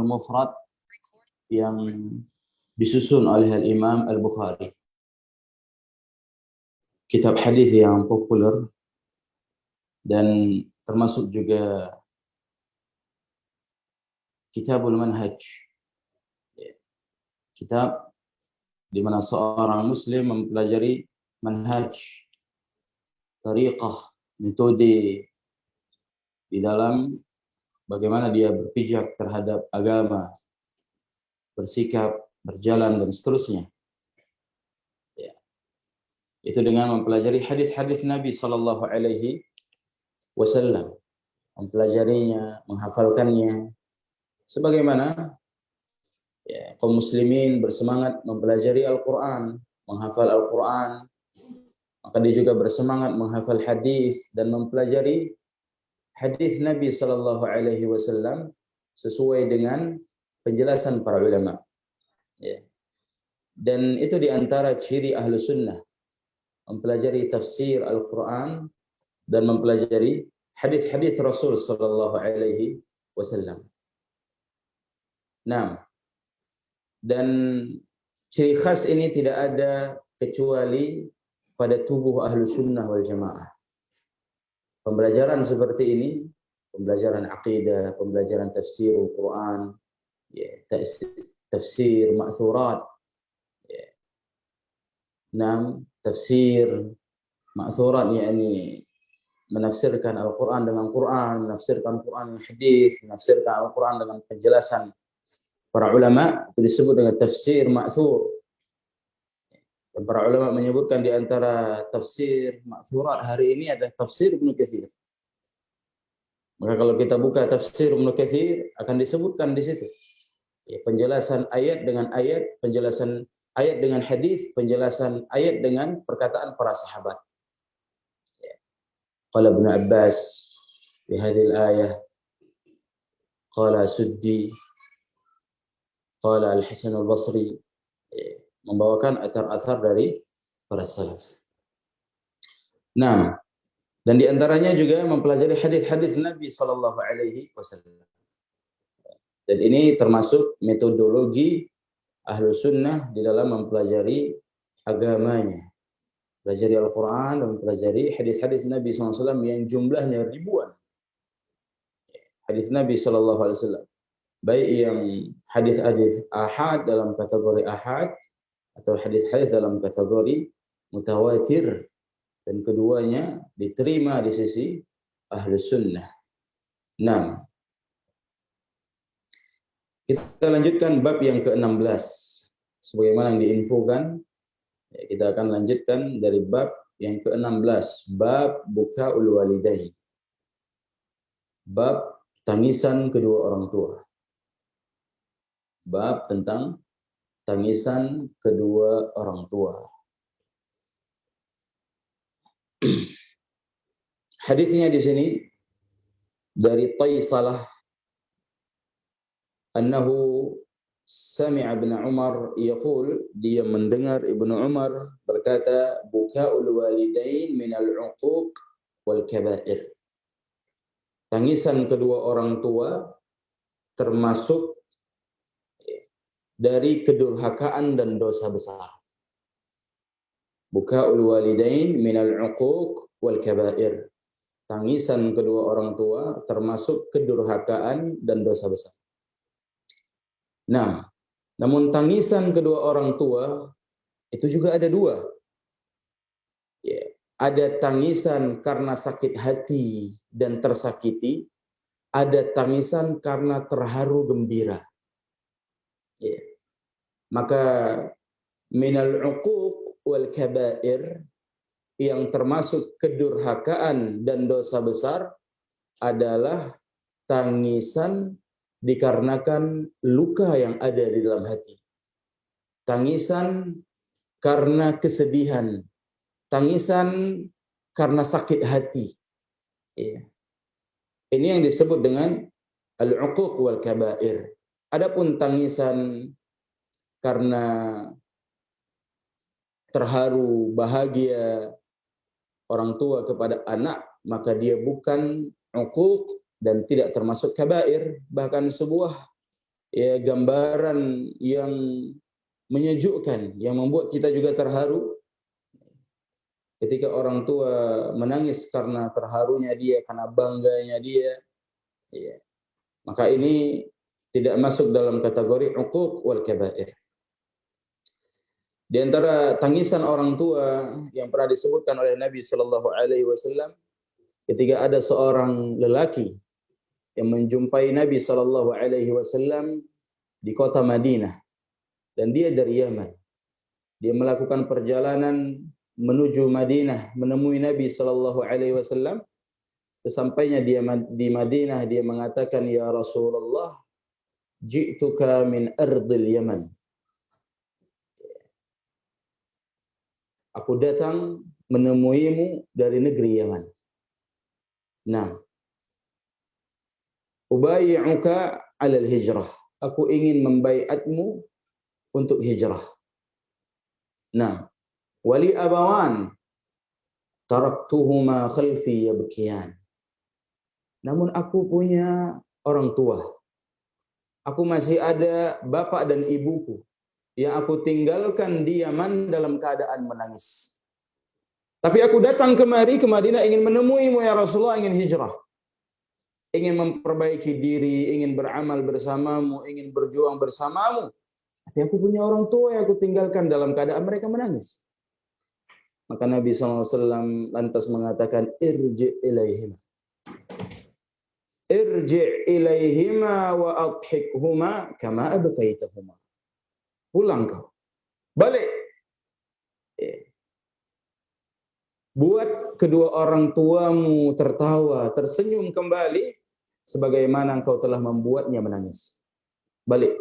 Mufrad yang disusun oleh Imam Al-Bukhari. Kitab hadis yang populer dan termasuk juga Kitabul Manhaj. Kitab di mana seorang muslim mempelajari manhaj, tariqah, metode di dalam bagaimana dia berpijak terhadap agama, bersikap, berjalan, dan seterusnya. Ya. Itu dengan mempelajari hadis-hadis Nabi Sallallahu Alaihi Wasallam, mempelajarinya, menghafalkannya, sebagaimana ya, kaum muslimin bersemangat mempelajari Al-Quran, menghafal Al-Quran, maka dia juga bersemangat menghafal hadis dan mempelajari hadis Nabi Sallallahu Alaihi Wasallam sesuai dengan penjelasan para ulama. Ya. Dan itu diantara ciri ahlu sunnah, mempelajari tafsir Al-Quran dan mempelajari hadis-hadis Rasul Sallallahu Alaihi Wasallam. Nah, dan ciri khas ini tidak ada kecuali pada tubuh ahlu sunnah wal jamaah. Pembelajaran seperti ini, pembelajaran akidah, pembelajaran tafsir Al-Quran, ya, tafsir ma'thurat, ya. Tafsir ma'thurat, yakni menafsirkan Al-Quran dengan Quran, menafsirkan Quran dengan hadis, menafsirkan Al-Quran dengan penjelasan para ulama, itu disebut dengan tafsir ma'thur. Dan para ulama menyebutkan di antara tafsir ma'thurat hari ini ada tafsir Ibnu Katsir. Maka kalau kita buka tafsir Ibnu Katsir akan disebutkan di situ ya, penjelasan ayat dengan ayat, penjelasan ayat dengan hadis, penjelasan ayat dengan perkataan para sahabat. Ya. Qala Ibnu Abbas fi hadhihi al-ayah, qala Suddi, qala Al-Hasan Al-Basri, ya, membawakan athar-athar dari para salaf. Nah, dan diantaranya juga mempelajari hadis-hadis Nabi Sallallahu Alaihi Wasallam. Dan ini termasuk metodologi ahlu sunnah di dalam mempelajari agamanya. Pelajari Al-Quran dan mempelajari hadis-hadis Nabi SAW yang jumlahnya ribuan. Hadis Nabi SAW. Baik yang hadis-hadis ahad dalam kategori ahad, atau hadis-hadis dalam kategori mutawatir. Dan keduanya diterima di sisi ahlu sunnah. Nah, kita lanjutkan bab yang ke-16. Sebagaimana yang diinfokan, kita akan lanjutkan dari bab yang ke-16. Bab bukaul walidain. Bab tangisan kedua orang tua. Bab tentang tangisan kedua orang tua. Hadisnya di sini dari Taisalah annahu sami'a Ibn Umar yaqul, dia mendengar Ibnu Umar berkata, bukaul walidain minal uquq wal kaba'ir. Tangisan kedua orang tua termasuk dari kedurhakaan dan dosa besar. Bukaul walidain minal uquq wal kaba'ir. Tangisan kedua orang tua termasuk kedurhakaan dan dosa besar. Nah, namun tangisan kedua orang tua itu juga ada dua. Ya, ada tangisan karena sakit hati dan tersakiti, ada tangisan karena terharu gembira. Ya. Maka minal uquq wal kaba'ir, yang termasuk kedurhakaan dan dosa besar adalah tangisan dikarenakan luka yang ada di dalam hati. Tangisan karena kesedihan. Tangisan karena sakit hati. Ya. Ini yang disebut dengan al-uquq wal kaba'ir. Adapun tangisan karena terharu, bahagia orang tua kepada anak, maka dia bukan uquq dan tidak termasuk kabair, bahkan sebuah ya gambaran yang menyejukkan, yang membuat kita juga terharu. Ketika orang tua menangis karena terharunya dia, karena bangganya dia, ya, maka ini tidak masuk dalam kategori uquq wal kabair. Di antara tangisan orang tua yang pernah disebutkan oleh Nabi sallallahu alaihi wasallam ketika ada seorang lelaki yang menjumpai Nabi sallallahu alaihi wasallam di kota Madinah dan dia dari Yaman. Dia melakukan perjalanan menuju Madinah menemui Nabi sallallahu alaihi wasallam. Sesampainya dia di Madinah dia mengatakan, "Ya Rasulullah, ji'tuka min ardil Yaman." Aku datang menemuimu dari negeri Yaman. Nah, ubayyi'uka 'alal hijrah. Aku ingin membaiatmu untuk hijrah. Nah, wali abawan taraktuhuma khalfi yabkiyan. Namun aku punya orang tua. Aku masih ada bapak dan ibuku yang aku tinggalkan di Yaman dalam keadaan menangis. Tapi aku datang kemari ke Madinah ingin menemuimu ya Rasulullah, ingin hijrah. Ingin memperbaiki diri, ingin beramal bersamamu, ingin berjuang bersamamu. Tapi aku punya orang tua yang aku tinggalkan dalam keadaan mereka menangis. Maka Nabi SAW lantas mengatakan, irji' ilaihima. Irji' ilaihima wa adhikhuma kama abkaitahuma. Pulang kau. Balik. Buat kedua orang tuamu tertawa, tersenyum kembali sebagaimana engkau telah membuatnya menangis. Balik.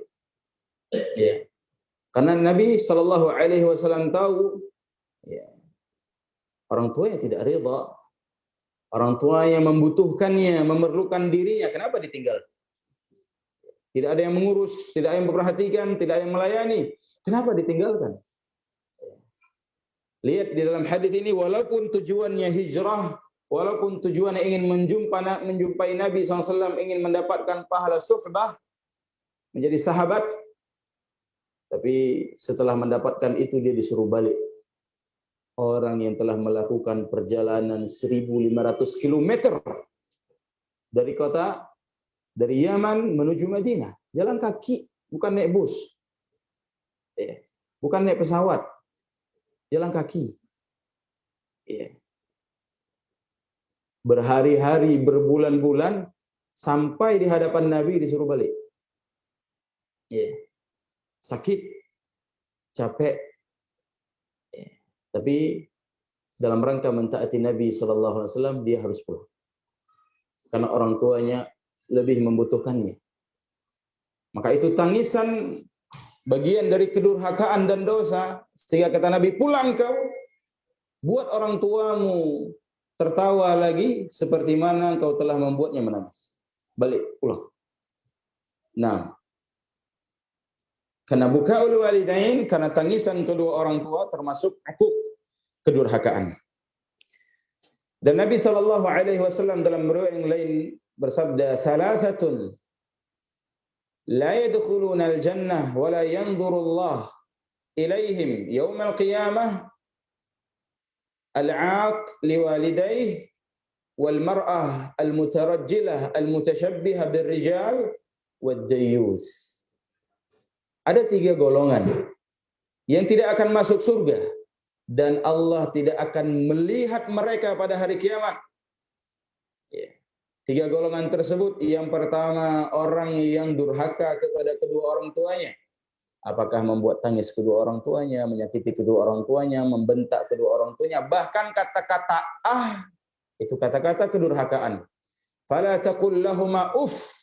Ya. Karena Nabi sallallahu alaihi wasallam tahu ya, orang tua yang tidak ridha, orang tua yang membutuhkannya, memerlukan dirinya, kenapa ditinggal? Tidak ada yang mengurus, tidak ada yang memperhatikan, tidak ada yang melayani. Kenapa ditinggalkan? Lihat di dalam hadis ini, walaupun tujuannya hijrah, walaupun tujuannya ingin menjumpai Nabi SAW, ingin mendapatkan pahala suhbah, menjadi sahabat, tapi setelah mendapatkan itu dia disuruh balik. Orang yang telah melakukan perjalanan 1.500 km dari kota, dari Yaman menuju Madinah, jalan kaki, bukan naik bus, bukan naik pesawat, jalan kaki. Berhari-hari, berbulan-bulan, sampai di hadapan Nabi disuruh balik. Sakit, capek, tapi dalam rangka mentaati Nabi SAW, dia harus pulang. Karena orang tuanya lebih membutuhkannya. Maka itu tangisan bagian dari kedurhakaan dan dosa, sehingga kata Nabi, pulang kau, buat orang tuamu tertawa lagi seperti mana kau telah membuatnya menangis. Balik, pulang. Nah, karena bukaul walidain, karena tangisan kedua orang tua termasuk uquq, kedurhakaan. Dan Nabi SAW dalam riwayat yang lain bersabda, "Thalathatun la yadkhuluna al-jannah wa la yanzuru Allah ilaihim yawm al-qiyamah al-'aq liwalidayhi wal mar'ah al-mutarajjilah al-mutashabbiha bir-rijal wad-dayyus." Ada 3 golongan yang tidak akan masuk surga dan Allah tidak akan melihat mereka pada hari kiamat. 3 golongan tersebut, yang pertama orang yang durhaka kepada kedua orang tuanya. Apakah membuat tangis kedua orang tuanya, menyakiti kedua orang tuanya, membentak kedua orang tuanya, bahkan kata-kata itu kata-kata kedurhakaan. Fala taqul lahumā uff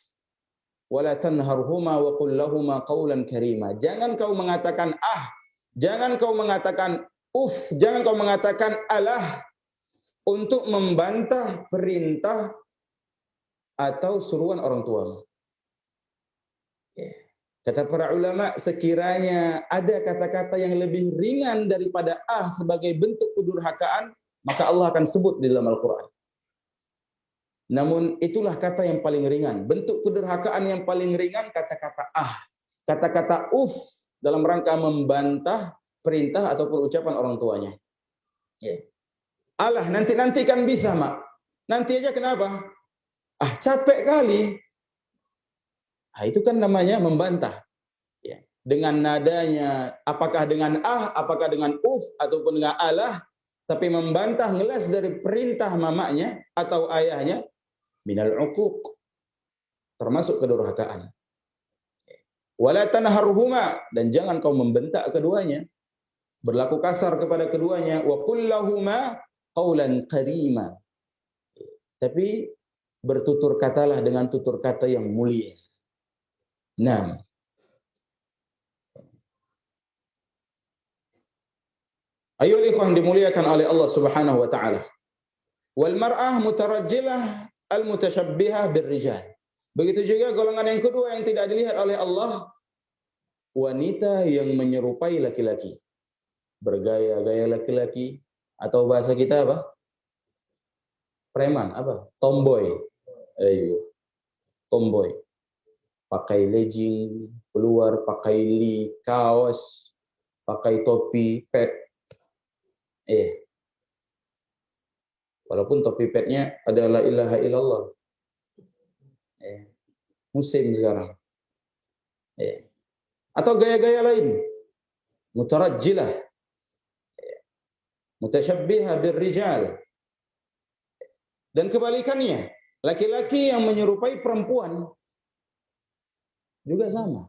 wala tanharhuma wa qul lahumā qawlan karīmā. Jangan kau mengatakan jangan kau mengatakan uff, jangan kau mengatakan alah untuk membantah perintah atau suruhan orang tuamu. Kata para ulama, sekiranya ada kata-kata yang lebih ringan daripada sebagai bentuk kedurhakaan, maka Allah akan sebut di dalam Al-Quran. Namun itulah kata yang paling ringan. Bentuk kedurhakaan yang paling ringan kata-kata kata-kata dalam rangka membantah perintah ataupun ucapan orang tuanya. Ya. Alah, nanti kan bisa, Mak. Nanti aja kenapa? Capek kali. Itu kan namanya membantah. Ya. Dengan nadanya, apakah dengan apakah dengan ataupun dengan alah, tapi membantah ngeles dari perintah mamanya atau ayahnya, minal uquq, termasuk kedurhakaan. Wala tanharhuma, dan jangan kau membentak keduanya, berlaku kasar kepada keduanya. Wa qul lahuma qaulan karima, tapi bertutur katalah dengan tutur kata yang mulia. Nah, ayo ikhwan dimuliakan oleh Allah Subhanahu wa taala. Wal mar'ah mutarajjilah al mutasyabbihah birrijal. Begitu juga golongan yang kedua yang tidak dilihat oleh Allah, wanita yang menyerupai laki-laki, bergaya-gaya laki-laki, atau bahasa kita apa? Preman, apa? Tomboy. Tomboy. Pakai legging, keluar pakai kaos, pakai topi pet. Walaupun topi petnya adalah ilaha illallah. Musim sekarang. Atau gaya-gaya lain. Mutarajjilah. Mutasyabbiha birrijal. Dan kebalikannya, laki-laki yang menyerupai perempuan juga sama.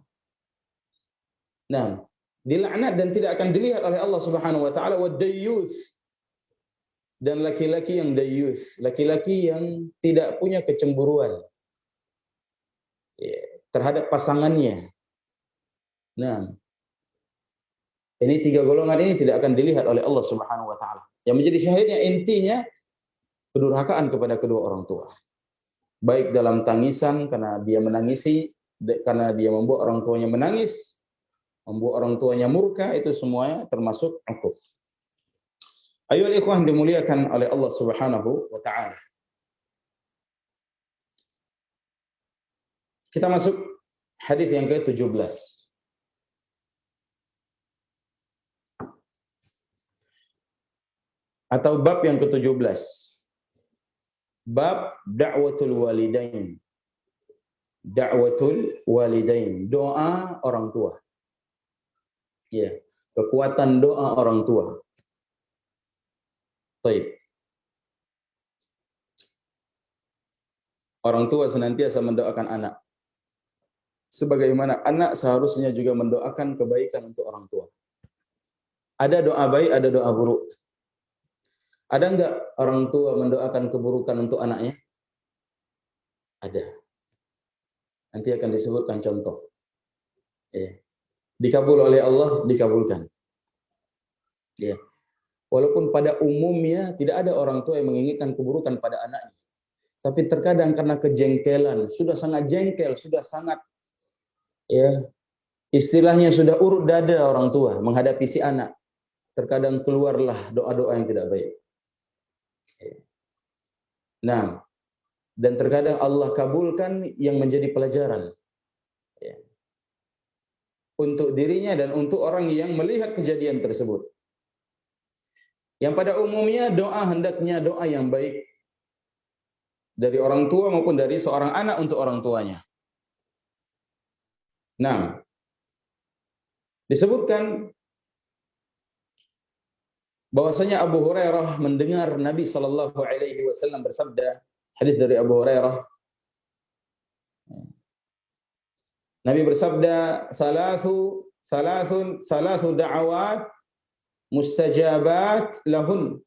Nah, dilaknat dan tidak akan dilihat oleh Allah Subhanahu wa taala. Wad-dayyuth, dan laki-laki yang dayyuth, laki-laki yang tidak punya kecemburuan terhadap pasangannya. Nah, ini tiga golongan ini tidak akan dilihat oleh Allah Subhanahu wa taala. Yang menjadi syahidnya intinya kedurhakaan kepada kedua orang tua. Baik dalam tangisan karena dia menangisi, karena dia membuat orang tuanya menangis, membuat orang tuanya murka, itu semuanya termasuk uquq. Ayolah ikhwan dimuliakan oleh Allah Subhanahu wa taala. Kita masuk hadis yang ke-17. Atau bab yang ke-17. Bab da'watul walidain. Da'watul walidain, doa orang tua. Ya, kekuatan doa orang tua. Baik. Orang tua senantiasa mendoakan anak. Sebagaimana anak seharusnya juga mendoakan kebaikan untuk orang tua. Ada doa baik, ada doa buruk. Ada enggak orang tua mendoakan keburukan untuk anaknya? Ada. Nanti akan disebutkan contoh. Dikabul oleh Allah, dikabulkan. Ya. Walaupun pada umumnya tidak ada orang tua yang menginginkan keburukan pada anaknya. Tapi terkadang karena kejengkelan, sudah sangat jengkel, sudah sangat istilahnya sudah urut dada orang tua menghadapi si anak. Terkadang keluarlah doa-doa yang tidak baik. Nah, dan terkadang Allah kabulkan yang menjadi pelajaran untuk dirinya dan untuk orang yang melihat kejadian tersebut. Yang pada umumnya doa hendaknya doa yang baik dari orang tua maupun dari seorang anak untuk orang tuanya. Nah, disebutkan bahwasanya Abu Hurairah mendengar Nabi sallallahu alaihi wasallam bersabda, hadis dari Abu Hurairah. Nabi bersabda, salasu da'awat mustajabat lahun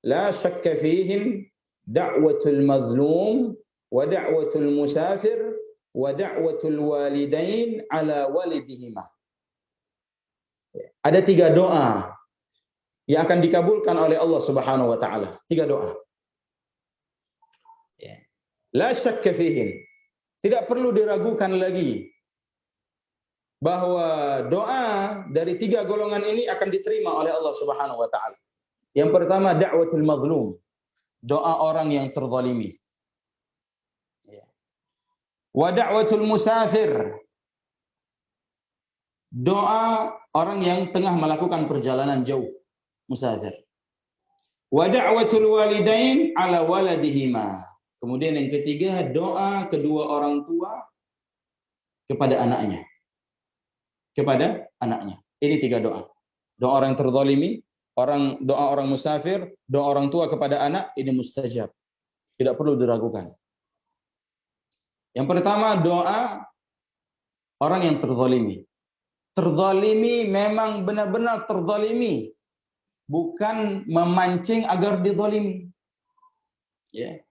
la syakka fihin da'watul mazlum wa da'watul musafir wa da'watul walidain ala walidihima. Ada 3 doa yang akan dikabulkan oleh Allah Subhanahu wa taala. 3 doa. La syakka fihin. Tidak perlu diragukan lagi bahwa doa dari 3 golongan ini akan diterima oleh Allah Subhanahu wa taala. Yang pertama, da'watul mazlum, doa orang yang terzalimi. Wa da'watul musafir, doa orang yang tengah melakukan perjalanan jauh, musafir. Wa da'watul walidain ala waladihima. Kemudian yang ketiga, doa kedua orang tua kepada anaknya. Kepada anaknya. Ini 3 doa. Doa orang yang terzalimi, doa orang musafir, doa orang tua kepada anak, ini mustajab. Tidak perlu diragukan. Yang pertama, doa orang yang terzalimi. Terzalimi memang benar-benar terzalimi, bukan memancing agar dizalimi. Ya.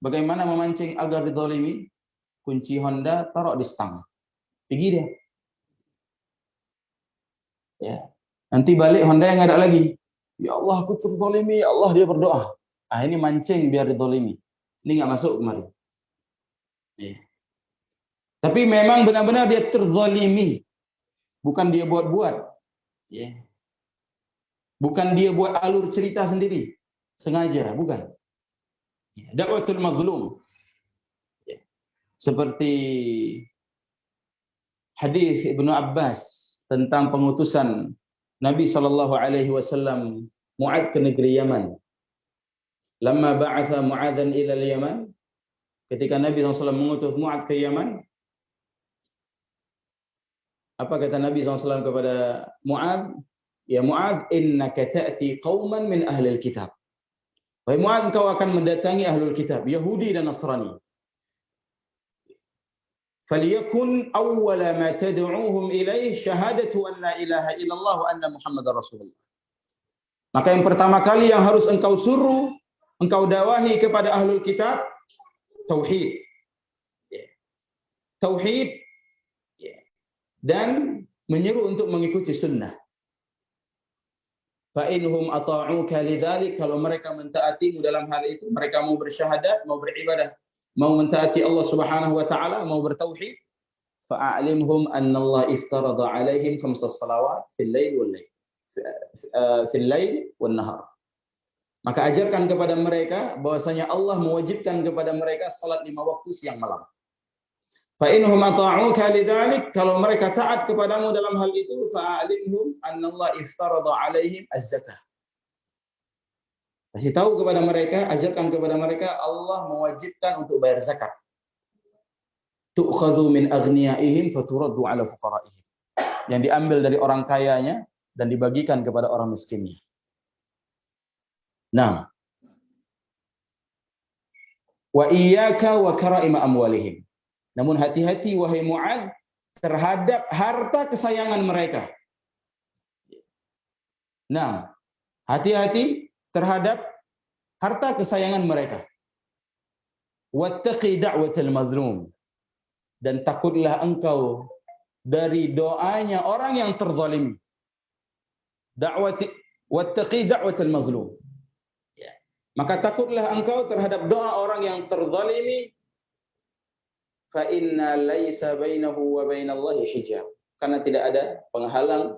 Bagaimana memancing agar dizalimi? Kunci Honda taruh di stang. Pergi dia. Ya. Nanti balik Honda yang ada lagi. Ya Allah, aku terzalimi, ya Allah, dia berdoa. Ah, ini mancing biar dizalimi. Ini enggak masuk kemarin. Ya. Tapi memang benar-benar dia terzalimi. Bukan dia buat-buat. Ya. Bukan dia buat alur cerita sendiri. Sengaja, bukan. Da'watul mazlum. Ya. Seperti hadis Ibnu Abbas tentang pengutusan Nabi SAW Mu'adz ke negeri Yaman. Lamma ba'atha Mu'adzan ila al-Yaman, ketika Nabi SAW mengutus Mu'adz ke Yaman, apa kata Nabi SAW kepada Mu'adz? Ya Mu'adz, innaka ta'ti qauman min ahli al-kitab. Wahai Mu'adz, engkau akan mendatangi ahlul kitab, Yahudi dan Nasrani. Faliyakun awwala ma tad'uuhum ilaih syahadatu an la ilaha illallah wa anna Muhammadar Rasulullah. Maka yang pertama kali yang harus engkau suruh, engkau dakwahi kepada ahlul kitab, tauhid. Tauhid dan menyeru untuk mengikuti sunnah. Fa inhum ata'uka lidzalik, kalau mereka mentaatimu dalam hal itu, mereka mau bersyahadat, mau beribadah, mau mentaati Allah Subhanahu wa taala, mau bertauhid, fa'alimhum anna Allah iftarada 'alaihim 5 shalawat fil lail wan nahar. Maka ajarkan kepada mereka bahwasanya Allah mewajibkan kepada mereka salat 5 waktu siang malam. Fa inhum ata'uka lidzalik, kalau mereka taat kepadamu dalam hal itu, fa'alimhum anna Allah iftarada 'alaihim az-zakah. Kasih tahu kepada mereka, ajarkan kepada mereka Allah mewajibkan untuk bayar zakat. Tu'khadhu min aghniyaihim faturaddu 'ala fuqara'ihim. Yang diambil dari orang kayanya dan dibagikan kepada orang miskinnya. Nah. Wa iyyaka wa kara'ima amwalihim. Namun hati-hati wahai Mu'adz terhadap harta kesayangan mereka. Nah, hati-hati terhadap harta kesayangan mereka. Wattaqi da'watal mazlum. Dan takutlah engkau dari doanya orang yang terzalimi. Wattaqi da'watal mazlum. Ya. Maka takutlah engkau terhadap doa orang yang terzalimi. Fa inna laisa bainahu wa bainallahi hijab. Karena tidak ada penghalang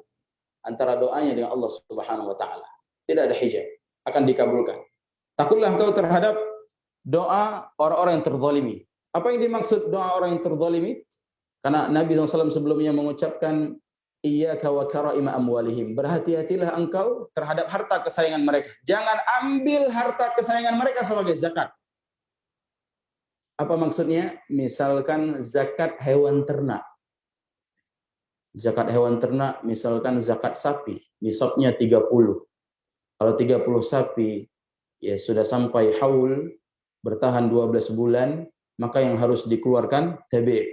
antara doanya dengan Allah Subhanahu wa taala. Tidak ada hijab, akan dikabulkan. Takutlah engkau terhadap doa orang-orang yang terzalimi. Apa yang dimaksud doa orang yang terzalimi? Karena Nabi SAW sebelumnya mengucapkan iyyaka wa kara'ima amwalihim. Berhati-hatilah engkau terhadap harta kesayangan mereka. Jangan ambil harta kesayangan mereka sebagai zakat. Apa maksudnya? Misalkan zakat hewan ternak. Zakat hewan ternak, misalkan zakat sapi, nisabnya 30. Kalau 30 sapi, ya sudah sampai haul, bertahan 12 bulan, maka yang harus dikeluarkan tabi',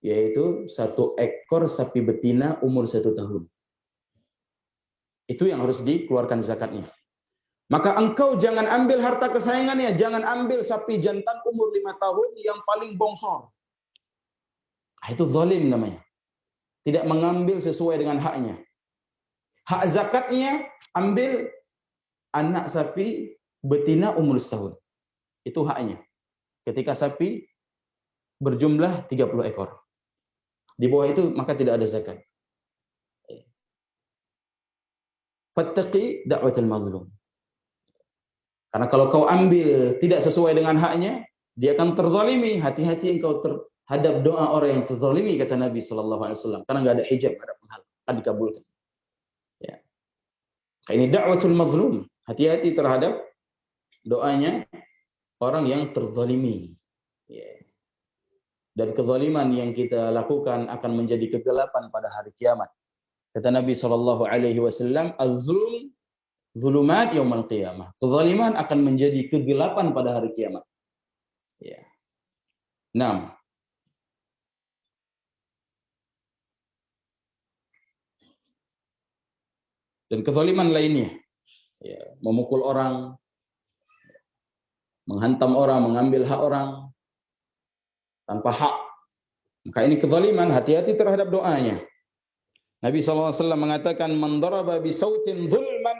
yaitu 1 ekor sapi betina umur 1 tahun. Itu yang harus dikeluarkan zakatnya. Maka engkau jangan ambil harta kesayangannya, jangan ambil sapi jantan umur 5 tahun yang paling bongsor. Itu zalim namanya. Tidak mengambil sesuai dengan haknya. Hak zakatnya ambil anak sapi betina umur 1 tahun. Itu haknya. Ketika sapi berjumlah 30 ekor. Di bawah itu maka tidak ada zakat. Fattaqi da'watal mazlum. Karena kalau kau ambil tidak sesuai dengan haknya, dia akan terzalimi. Hati-hati engkau terhadap doa orang yang terzalimi, kata Nabi sallallahu alaihi wasallam, karena enggak ada hijab, enggak ada penghalang, akan dikabulkan. Ya. Ini da'watul mazlum. Hati-hati terhadap doanya orang yang terzalimi. Ya. Dan kezaliman yang kita lakukan akan menjadi kegelapan pada hari kiamat. Kata Nabi sallallahu alaihi wasallam, az-zulm zulumat yaumil qiyamah. Kezaliman akan menjadi kegelapan pada hari kiamat. Ya. 6. Dan kezaliman lainnya, ya, memukul orang, menghantam orang, mengambil hak orang tanpa hak. Maka ini kezaliman, hati-hati terhadap doanya. Nabi SAW mengatakan, man daraba bisautin zulman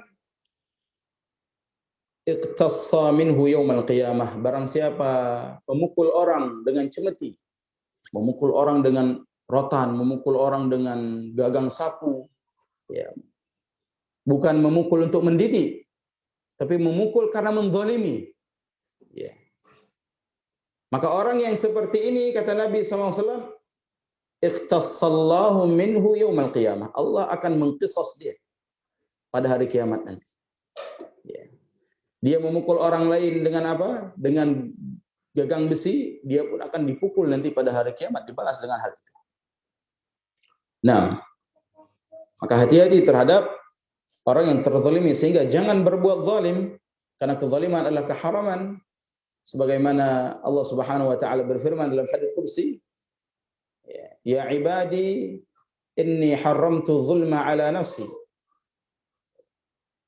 iqtassa minhu yaumal qiyamah. Barang siapa memukul orang dengan cemeti, memukul orang dengan rotan, memukul orang dengan gagang sapu, ya, bukan memukul untuk mendidik, tapi memukul karena menzalimi. Ya. Maka orang yang seperti ini, kata Nabi SAW, ikhtassallahu minhu yaumal qiyamah. Allah akan mengqisas dia pada hari kiamat nanti. Ya. Dia memukul orang lain dengan apa? Dengan gagang besi, dia pun akan dipukul nanti pada hari kiamat, dibalas dengan hal itu. Nah, maka hati-hati terhadap orang yang terzalimi, sehingga jangan berbuat zalim, karena kezaliman adalah keharaman. Sebagaimana Allah Subhanahu wa taala berfirman dalam hadis qudsi, ya ibadi inni haramtu zulma ala nafsi.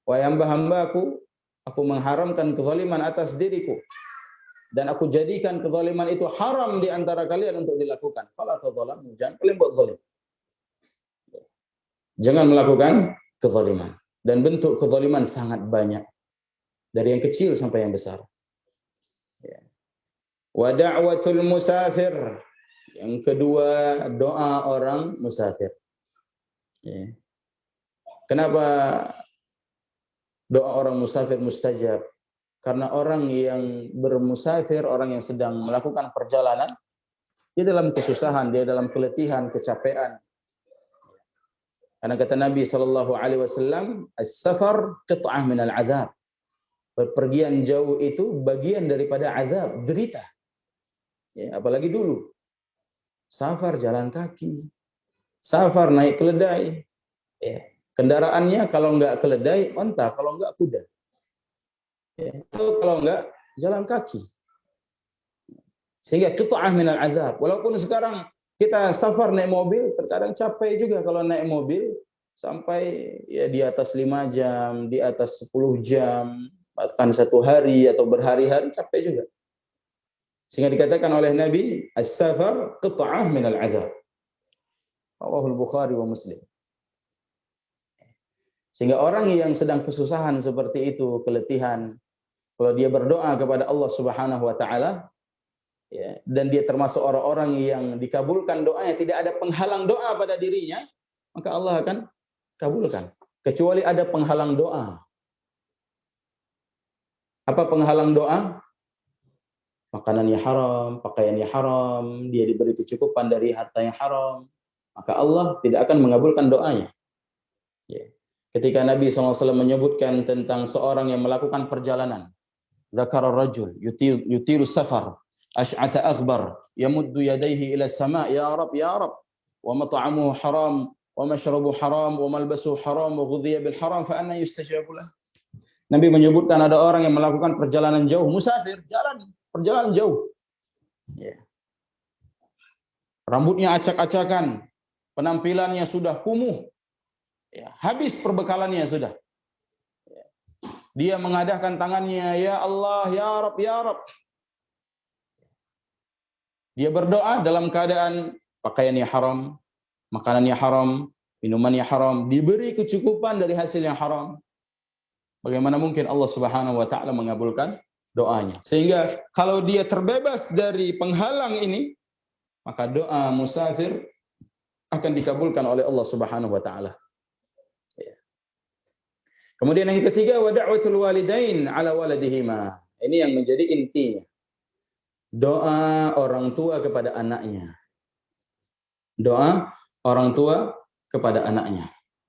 Wahai hamba-hambaku, aku mengharamkan kezaliman atas diriku, dan aku jadikan kezaliman itu haram di antara kalian untuk dilakukan. Fala tadzalamu, jangan kalian buat zalim. Jangan melakukan kezaliman. Dan bentuk kezaliman sangat banyak, dari yang kecil sampai yang besar. Wa da'watul musafir. Yang kedua, doa orang musafir. Ya. Kenapa doa orang musafir mustajab? Karena orang yang bermusafir, orang yang sedang melakukan perjalanan, dia dalam kesusahan, dia dalam keletihan, kecapean. Karena kata Nabi SAW, as-safar qit'ah minal azab. Berpergian jauh itu bagian daripada azab, derita. Ya, apalagi dulu. Safar jalan kaki, safar naik keledai. Ya, kendaraannya kalau enggak keledai, onta, kalau enggak kuda. Ya, atau kalau enggak jalan kaki. Sehingga qit'ah minal azab. Walaupun sekarang kita safar naik mobil, terkadang capek juga kalau naik mobil sampai ya di atas 5 jam, di atas 10 jam, bahkan 1 hari atau berhari-hari, capek juga. Sehingga dikatakan oleh Nabi, as-safar qit'ah minal azab. Rawahul Bukhari wa Muslim. Sehingga orang yang sedang kesusahan seperti itu, keletihan, kalau dia berdoa kepada Allah Subhanahu wa taala, ya, dan dia termasuk orang-orang yang dikabulkan doanya, tidak ada penghalang doa pada dirinya, maka Allah akan kabulkan. Kecuali ada penghalang doa. Apa penghalang doa? Makanannya haram, pakaiannya haram, dia diberi kecukupan dari harta yang haram, maka Allah tidak akan mengabulkan doanya. Ya. Ketika Nabi SAW menyebutkan tentang seorang yang melakukan perjalanan, zakara rajul yutiru safar, ash'atha akhbar, yamuddu yadayhi ila sama, ya Rab, wa mat'amuhu haram, wa mashrabuhu haram, wa malbasuhu haram, wa ghudhiya bil haram, fa anna yustajabu lah. Nabi menyebutkan ada orang yang melakukan perjalanan jauh, musafir, perjalanan jauh. Ya. Rambutnya acak-acakan, penampilannya sudah kumuh, ya, habis perbekalannya sudah. Ya. Dia mengadahkan tangannya, ya Allah, ya Rab, ya Rab. Dia berdoa dalam keadaan pakaiannya haram, makanannya haram, minumannya haram, diberi kecukupan dari hasil yang haram. Bagaimana mungkin Allah Subhanahu wa taala mengabulkan doanya? Sehingga kalau dia terbebas dari penghalang ini, maka doa musafir akan dikabulkan oleh Allah Subhanahu wa taala. Ya. Kemudian yang ketiga, wa da'watul walidain ala waladihima. Ini yang menjadi intinya. Doa orang tua kepada anaknya. Doa orang tua kepada anaknya.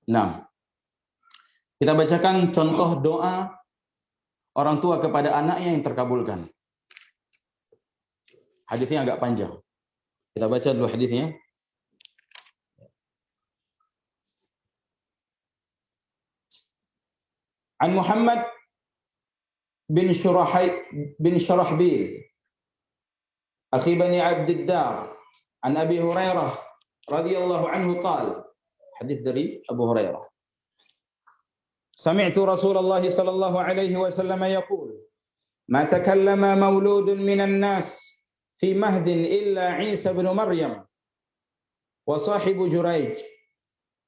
Nah, kita bacakan contoh doa orang tua kepada anaknya yang terkabulkan. Hadisnya agak panjang. Kita baca dulu hadisnya. An Muhammad bin Shurahbil akhi Bani Abdiddar an Abi Hurairah radhiyallahu anhu qala, hadis dari Abu Hurairah, sami'tu Rasulullah sallallahu alaihi wasallam yaqul ma takallama mauludun minan nas fi mahdin illa Isa bin Maryam wa sahibu Jurayj.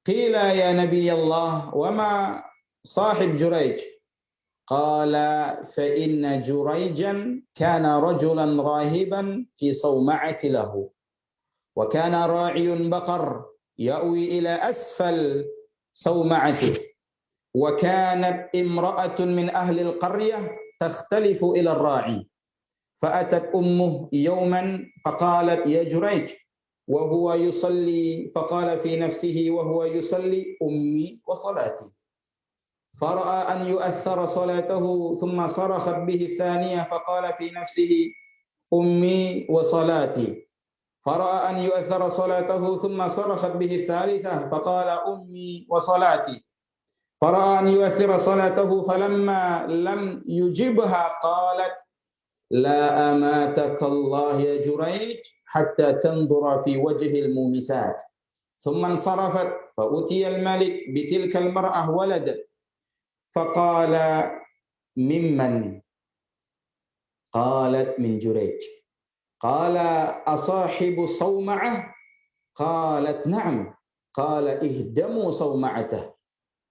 Qila ya Nabi Allah wa ma sahib Jurayj? Qala fa inna Jurayjan kana rajulan rahiban fi sawma'ati lahu wa kana ra'iyun baqar ya'wi ila asfal sawma'atihi wa kanat imra'atun min ahli al-qaryah takhtalifu ila ar-ra'i فأتت أمه يوما فقالت يا جريج وهو يصلي فقال في نفسه وهو يصلي أمي وصلاتي فرأى أن يؤثر صلاته ثم صرخت به الثانية فقال في نفسه أمي وصلاتي فرأى أن يؤثر صلاته ثم صرخت به الثالثة فقال أمي وصلاتي فرأى أن يؤثر صلاته فلما لم يجبها قالت لا أماتك الله يا جريج حتى تنظر في وجه المومسات ثم انصرفت فأتي الملك بتلك المرأة ولدت فقال ممن؟ قالت من جريج. قال أصاحب صومعة؟ قالت نعم. قال اهدموا صومعته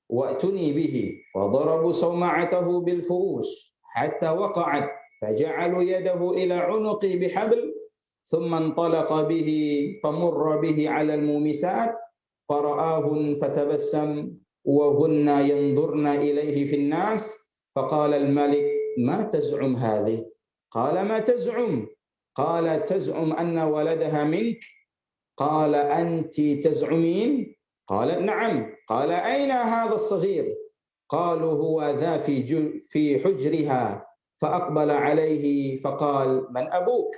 وأتني به فضربوا صومعته بالفؤوس حتى وقعت فجعلوا يده إلى عنقه بحبل ثم انطلق به فمر به على المومسات فرآهن فتبسم وهن ينظرن إليه في الناس فقال الملك ما تزعم هذه؟ قال ما تزعم؟ قال تزعم أن ولدها منك؟ قال أنت تزعمين؟ قالت نعم. قال أين هذا الصغير؟ قالوا هو ذا في حجرها فأقبل عليه فقال من أبوك؟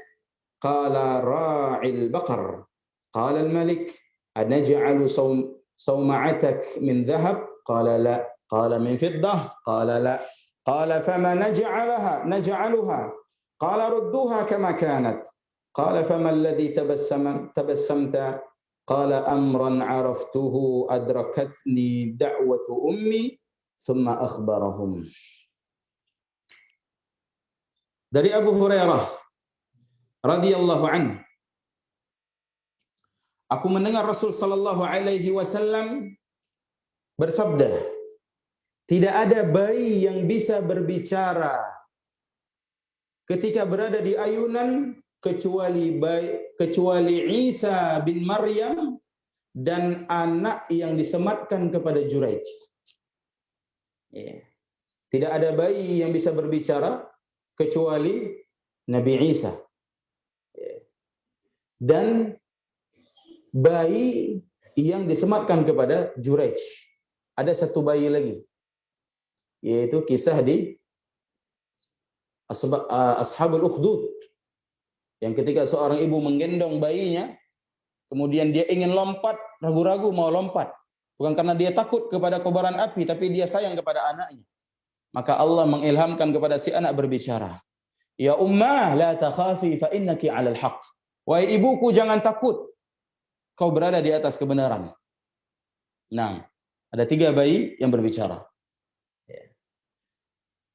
قال راعي البقر. قال الملك أنجعل صومعتك من ذهب؟ قال لا. قال من فضة؟ قال لا. قال فما نجعلها؟ قال ردوها كما كانت. قال فما الذي تبسمت؟ قال أمرا عرفته أدركتني دعوة أمي ثم أخبرهم. Dari Abu Hurairah radhiyallahu anhu, aku mendengar Rasul sallallahu alaihi wasallam bersabda, tidak ada bayi yang bisa berbicara ketika berada di ayunan kecuali Isa bin Maryam dan anak yang disematkan kepada Jurayj. Tidak ada bayi yang bisa berbicara kecuali Nabi Isa. Dan bayi yang disematkan kepada Jurayj. Ada satu bayi lagi, yaitu kisah di Ashabul Ukhdud, yang ketika seorang ibu menggendong bayinya, kemudian dia ingin lompat, ragu-ragu mau lompat. Bukan karena dia takut kepada kobaran api, tapi dia sayang kepada anaknya. Maka Allah mengilhamkan kepada si anak berbicara. Ya ummah la takhafi fa innaki 'alal haqq. Wahai ibuku, jangan takut, kau berada di atas kebenaran. Nah, ada 3 bayi yang berbicara.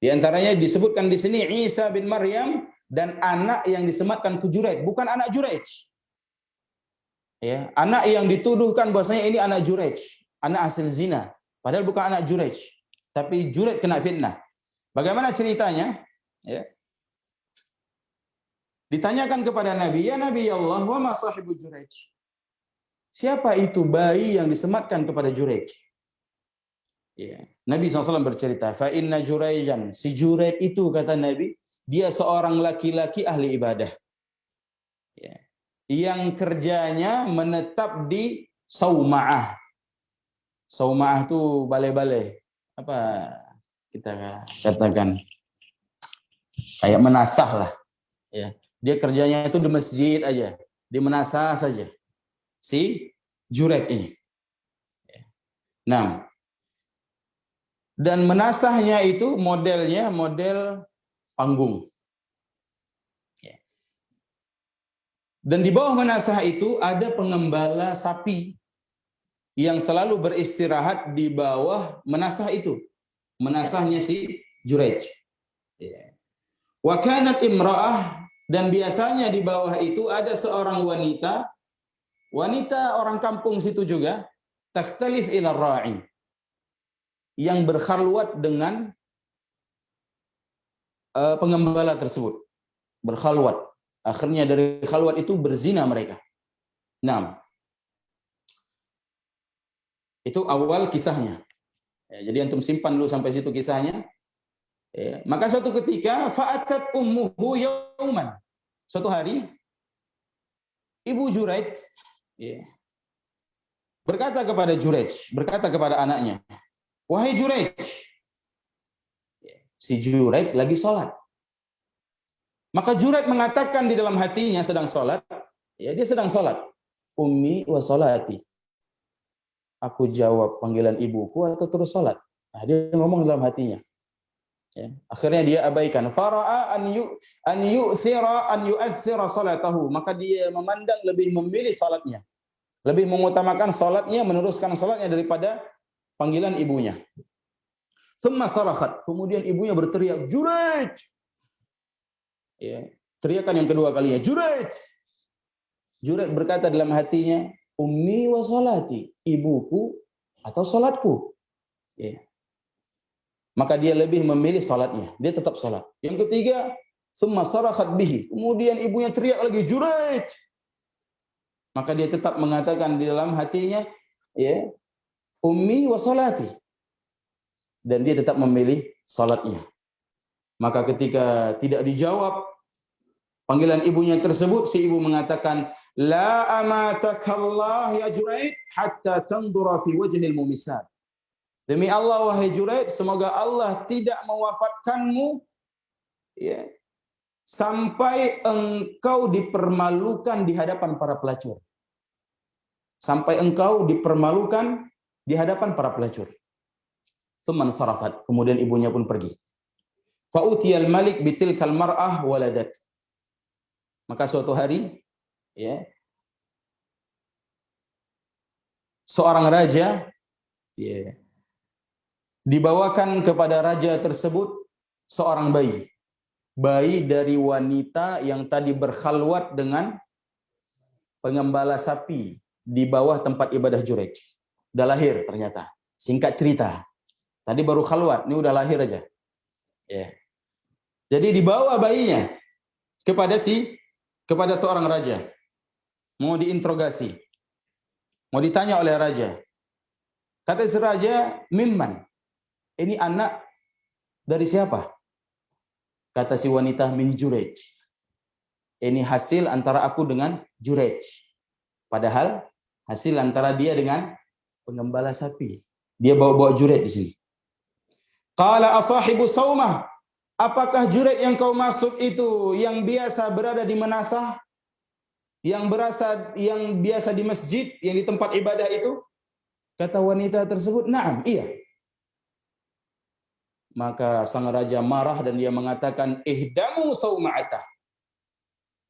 Di antaranya disebutkan di sini Isa bin Maryam dan anak yang disematkan ke Jurayj, bukan anak Jurayj. Ya, anak yang dituduhkan bahwasanya ini anak Jurayj, anak hasil zina, padahal bukan anak Jurayj. Tapi Jurayj kena fitnah. Bagaimana ceritanya? Ya. Ditanyakan kepada Nabi, ya Nabi Allah, wa ma sahibu Jurayj? Siapa itu bayi yang disematkan kepada Jurayj? Ya. Nabi SAW bercerita, fa inna Jurayjan, si Jurayj itu kata Nabi, dia seorang laki-laki ahli ibadah. Ya. Yang kerjanya menetap di Sauma'ah. Sauma'ah itu balai-balai. Apa kita katakan? Kayak menasah lah. Ya. Dia kerjanya itu di masjid aja. Di menasah saja. Si Jurayj ini. Nah, dan menasahnya itu modelnya model panggung. Dan di bawah menasah itu ada pengembala sapi yang selalu beristirahat di bawah menasah itu. Menasahnya si Jurayj. Wa kanat imra'ah, dan biasanya di bawah itu ada seorang wanita, wanita orang kampung situ juga, takhtalif ila ra'i, yang berkhalwat dengan pengembala tersebut. Berkhalwat. Akhirnya dari khalwat itu berzina mereka. Nah, itu awal kisahnya. Ya, jadi antum simpan dulu sampai situ kisahnya. Ya, maka suatu ketika fa'atat ummuhu yauman. Suatu hari ibu Jurayj ya, berkata kepada Jurayj, berkata kepada anaknya, "Wahai Jurayj." Si Jurayj lagi sholat. Maka Jurayj mengatakan di dalam hatinya sedang sholat, ya dia sedang sholat. Ummi wa sholati. Aku jawab panggilan ibuku atau terus sholat? Nah, dia ngomong dalam hatinya. Ya. Akhirnya dia abaikan. Fara'a an yu'athira salatahu. Maka dia memandang lebih memilih salatnya. Lebih mengutamakan salatnya, meneruskan salatnya daripada panggilan ibunya. Summa sarakhat. Kemudian ibunya berteriak, "Jurayj!" Ya. Teriakan yang kedua kalinya, "Jurayj!" Jurayj berkata dalam hatinya, "Ummi wa salati." Ibuku atau salatku. Ya. Maka dia lebih memilih salatnya. Dia tetap salat. Yang ketiga, summa sarakhat bihi. Kemudian ibunya teriak lagi, "Jurayj!" Maka dia tetap mengatakan di dalam hatinya, ya, "Ummi wa salati." Dan dia tetap memilih salatnya. Maka ketika tidak dijawab panggilan ibunya tersebut, si ibu mengatakan, "La amatakallah ya Jurayj hatta tandura fi wajhil mumisat." Demi Allah wahai Jurayj, semoga Allah tidak mewafatkanmu ya, sampai engkau dipermalukan di hadapan para pelacur. Sampai engkau dipermalukan di hadapan para pelacur. Tsumman sarafat, kemudian ibunya pun pergi. Fa'utiyal malik bitilkal mar'ah waladat. Maka suatu hari ya, seorang raja ya, dibawakan kepada raja tersebut seorang bayi. Bayi dari wanita yang tadi berkhalwat dengan pengembala sapi di bawah tempat ibadah Jurayj. Udah lahir ternyata. Singkat cerita. Tadi baru khalwat, ini udah lahir aja. Ya. Jadi dibawa bayinya kepada seorang raja. Mau diinterogasi. Mau ditanya oleh raja. Kata si raja, "Mimman?" Ini anak dari siapa? Kata si wanita, "Min Jurayj." Ini hasil antara aku dengan Jurayj. Padahal hasil antara dia dengan pengembala sapi. Dia bawa-bawa Jurayj di sini. Qala asahibu saumah. Apakah Jurayj yang kau maksud itu yang biasa berada di menasah? Yang biasa di masjid, yang di tempat ibadah itu? Kata wanita tersebut, "Na'am, iya." Maka sang raja marah dan dia mengatakan, "Ihdamu sauma'atah."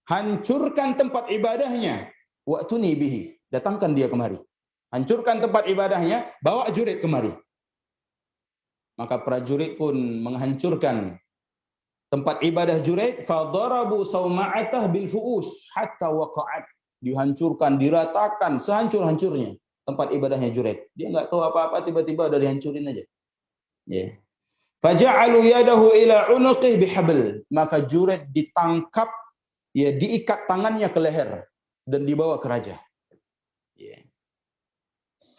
Hancurkan tempat ibadahnya. Wa'tuni bihi. Datangkan dia kemari. Hancurkan tempat ibadahnya, bawa Jurayj kemari. Maka prajurit pun menghancurkan tempat ibadah Jurayj, fadarabu sauma'atah bil fu'us hatta waqa'at. Dihancurkan, diratakan sehancur-hancurnya tempat ibadahnya Jurayj. Dia enggak tahu apa-apa, tiba-tiba udah dihancurin aja. Ya. Faja'alu yadahu ila unuqih bihabl. Maka Jurayj ditangkap, ya, diikat tangannya ke leher dan dibawa ke raja. Ya.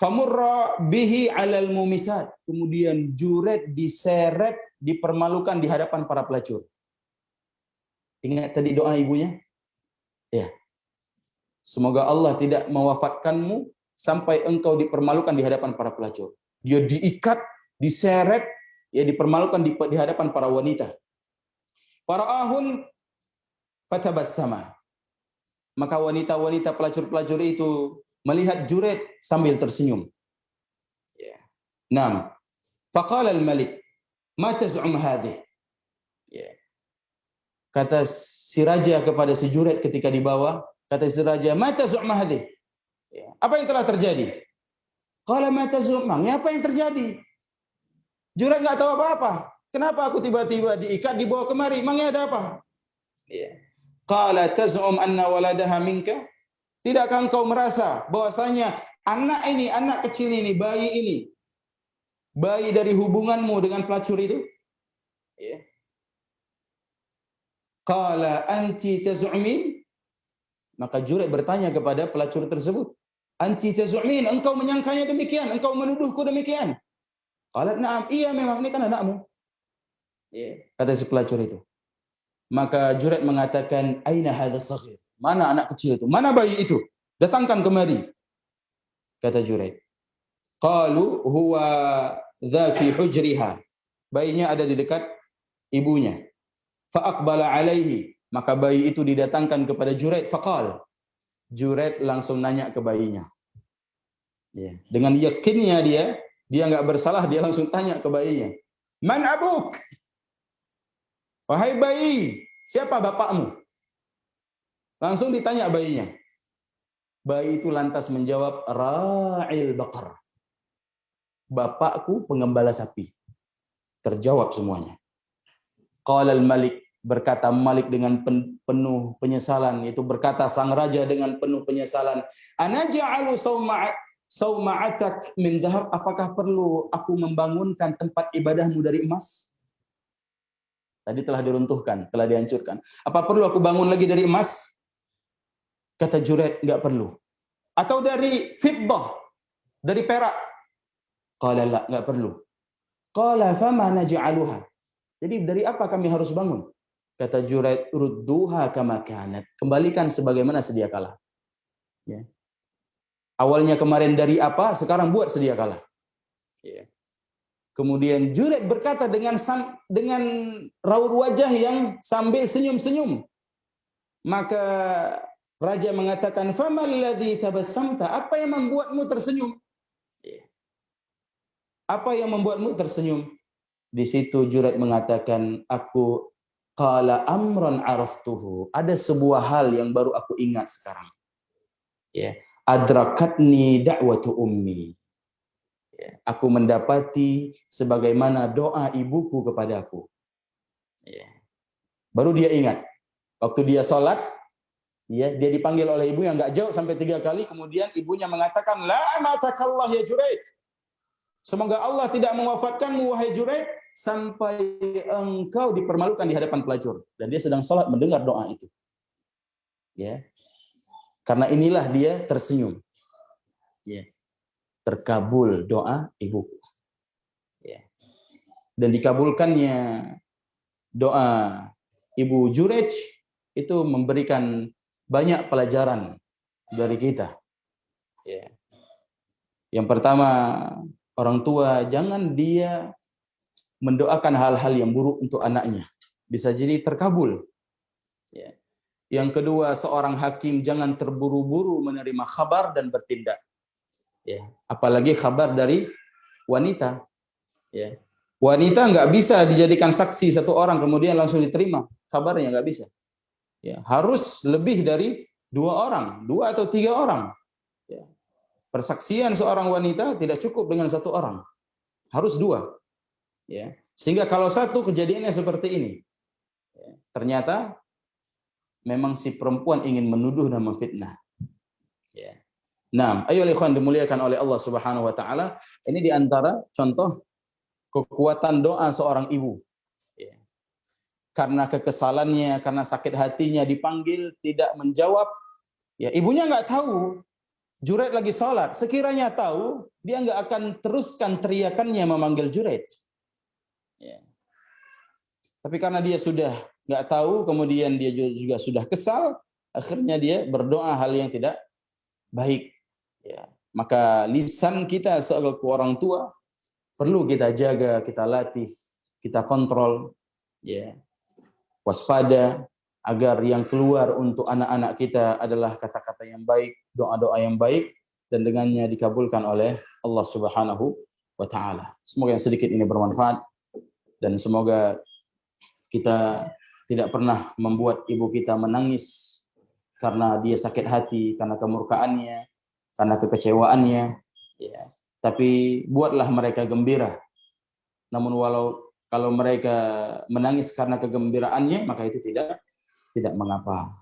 Famurra bihi 'alal mumisat. Kemudian Jurayj diseret, dipermalukan di hadapan para pelacur. Ingat tadi doa ibunya? Ya. Semoga Allah tidak mewafatkanmu sampai engkau dipermalukan di hadapan para pelacur. Dia diikat, diseret, ya dipermalukan di hadapan para wanita. Fara'ahun fatabassama. Maka wanita-wanita pelacur-pelacur itu melihat Juraid sambil tersenyum. Ya. Naam. Faqala al-malik, "Ma taz'um hadhihi?" Ya. Kata si raja kepada si Juraid ketika dibawa, kata si raja, "Ma taz'um hadhihi?" Ya. Apa yang telah terjadi? Qala ma taz'um, apa yang terjadi? Juraid enggak tahu apa-apa. Kenapa aku tiba-tiba diikat dibawa kemari? Emangnya ada apa? Ya. Qala taz'um anna waladaha minka? Tidakkah engkau merasa bahwasanya anak ini, anak kecil ini, bayi dari hubunganmu dengan pelacur itu? Ya. Qala anti taz'umin? Maka Juraid bertanya kepada pelacur tersebut, anti taz'umin, engkau menyangkanya demikian, engkau menuduhku demikian? Qala na'am, iya memang ini kan anakmu. Ya. Kata si pelacur itu. Maka Juraid mengatakan, aina hadha saghir? Mana anak kecil itu? Mana bayi itu? Datangkan kemari. Kata Juraid. Qalu huwa dha fi hujriha. Bayinya ada di dekat ibunya. Fa aqbala alaihi. Maka bayi itu didatangkan kepada Juraid. Faqal. Juraid langsung nanya ke bayinya. Ya. Dengan yakinnya dia enggak bersalah, dia langsung tanya ke bayinya. Man abuk? Wahai bayi, siapa bapakmu? Langsung ditanya bayinya. Bayi itu lantas menjawab, ra'il baqar. Bapakku pengembala sapi. Terjawab semuanya. Qala al-malik, berkata Malik dengan penuh penyesalan, itu berkata sang raja dengan penuh penyesalan, anaja'alu sauma'atak min dhahab, apakah perlu aku membangunkan tempat ibadahmu dari emas? Tadi telah diruntuhkan, telah dihancurkan. Apa perlu aku bangun lagi dari emas? Kata Juraid, enggak perlu. Atau dari fiddah, dari perak? Qala la, enggak perlu. Qala fama naj'aluha? Jadi dari apa kami harus bangun? Kata Juraid, rudduha kama kanat. Kembalikan sebagaimana sedia kala. Ya. Awalnya kemarin dari apa, sekarang buat sedia kala. Ya. Kemudian Juraid berkata dengan raut wajah yang sambil senyum-senyum. Maka raja mengatakan, "Famal ladzi tabassamta?" Apa yang membuatmu tersenyum? Apa yang membuatmu tersenyum? Di situ Juraid mengatakan, aku qala amran araftuhu. Ada sebuah hal yang baru aku ingat sekarang. Ya, adrakatni da'watu ummi. Ya, aku mendapati sebagaimana doa ibuku kepadaku. Ya. Baru dia ingat. Waktu dia sholat, ya, dia dipanggil oleh ibu yang enggak jauh sampai 3 kali, kemudian ibunya mengatakan, la amatakallah ya Juraid. Semoga Allah tidak mewafatkanmu wahai Juraid sampai engkau dipermalukan di hadapan pelacur. Dan dia sedang sholat mendengar doa itu. Ya. Karena inilah dia tersenyum. Ya. Terkabul doa ibuku. Ya. Dan dikabulkannya doa ibu Juraij itu memberikan banyak pelajaran dari kita. Ya. Yang pertama, orang tua jangan dia mendoakan hal-hal yang buruk untuk anaknya. Bisa jadi terkabul. Ya. Yang kedua, seorang hakim jangan terburu-buru menerima kabar dan bertindak. Ya. Apalagi kabar dari wanita. Ya. Wanita nggak bisa dijadikan saksi satu orang kemudian langsung diterima kabarnya, nggak bisa. Ya. Harus lebih dari 2 orang, 2 atau 3 orang. Ya. Persaksian seorang wanita tidak cukup dengan 1 orang, harus 2. Ya. Sehingga kalau satu kejadiannya seperti ini, ya, ternyata memang si perempuan ingin menuduh dan memfitnah. Ya. Nah, ayo ikhwan dimuliakan oleh Allah Subhanahu wa taala, ini di antara contoh kekuatan doa seorang ibu. Ya. Karena kekesalannya, karena sakit hatinya dipanggil tidak menjawab, ya ibunya nggak tahu. Juraid lagi sholat, sekiranya tahu, dia nggak akan teruskan teriakannya memanggil Juraid. Ya. Tapi karena dia sudah nggak tahu, kemudian dia juga sudah kesal, akhirnya dia berdoa hal yang tidak baik. Ya. Maka lisan kita selaku orang tua perlu kita jaga, kita latih, kita kontrol, ya, waspada agar yang keluar untuk anak-anak kita adalah kata-kata yang baik, doa-doa yang baik, dan dengannya dikabulkan oleh Allah Subhanahu wa Ta'ala. Semoga yang sedikit ini bermanfaat, dan semoga kita tidak pernah membuat ibu kita menangis karena dia sakit hati, karena kemurkaannya, karena kekecewaannya, ya. Tapi buatlah mereka gembira. Namun kalau mereka menangis karena kegembiraannya, maka itu tidak mengapa.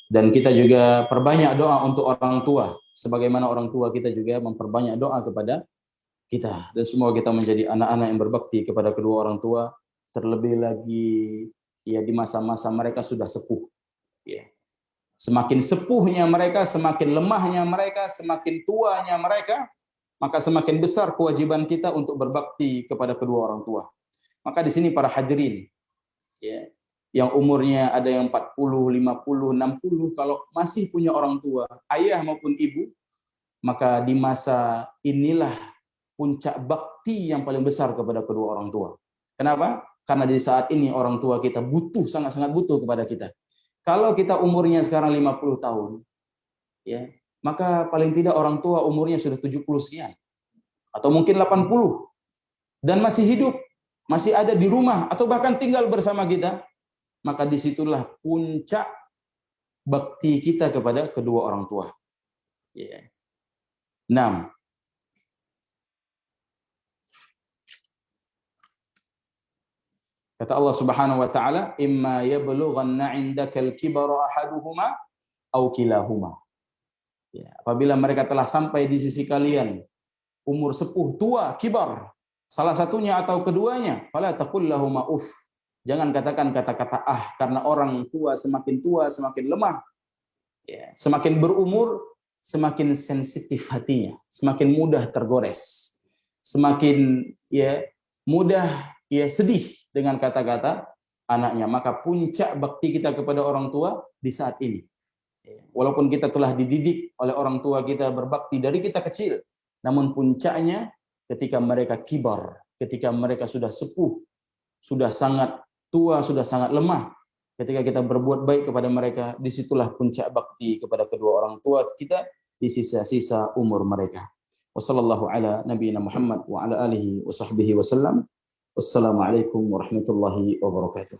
Dan kita juga perbanyak doa untuk orang tua, sebagaimana orang tua kita juga memperbanyak doa kepada kita. Dan semua kita menjadi anak-anak yang berbakti kepada kedua orang tua, terlebih lagi ya di masa-masa mereka sudah sepuh. Ya. Semakin sepuhnya mereka, semakin lemahnya mereka, semakin tuanya mereka, maka semakin besar kewajiban kita untuk berbakti kepada kedua orang tua. Maka di sini para hadirin, ya, yang umurnya ada yang 40, 50, 60, kalau masih punya orang tua, ayah maupun ibu, maka di masa inilah puncak bakti yang paling besar kepada kedua orang tua. Kenapa? Karena di saat ini orang tua kita butuh, sangat-sangat butuh kepada kita. Kalau kita umurnya sekarang 50 tahun, ya, maka paling tidak orang tua umurnya sudah 70 sekian. Atau mungkin 80. Dan masih hidup, masih ada di rumah, atau bahkan tinggal bersama kita. Maka disitulah puncak bakti kita kepada kedua orang tua. Ya. 6. Kata Allah Subhanahu wa taala, "Imma yablughanna 'indakal kibara ahaduhuma aw kilahuma." Ya, apabila mereka telah sampai di sisi kalian, umur sepuh, tua, kibar, salah satunya atau keduanya, fala taqul lahum uff. Jangan katakan kata-kata karena orang tua semakin lemah. Ya, semakin berumur, semakin sensitif hatinya, semakin mudah tergores, semakin ya mudah ya sedih dengan kata-kata anaknya. Maka puncak bakti kita kepada orang tua di saat ini. Walaupun kita telah dididik oleh orang tua kita berbakti dari kita kecil, namun puncaknya ketika mereka kibar, ketika mereka sudah sepuh, sudah sangat tua, sudah sangat lemah, ketika kita berbuat baik kepada mereka, disitulah puncak bakti kepada kedua orang tua kita di sisa-sisa umur mereka. Wassallallahu ala nabiyina Muhammad wa ala alihi wa sahbihi wasallam. Wassalamualaikum warahmatullahi wabarakatuh.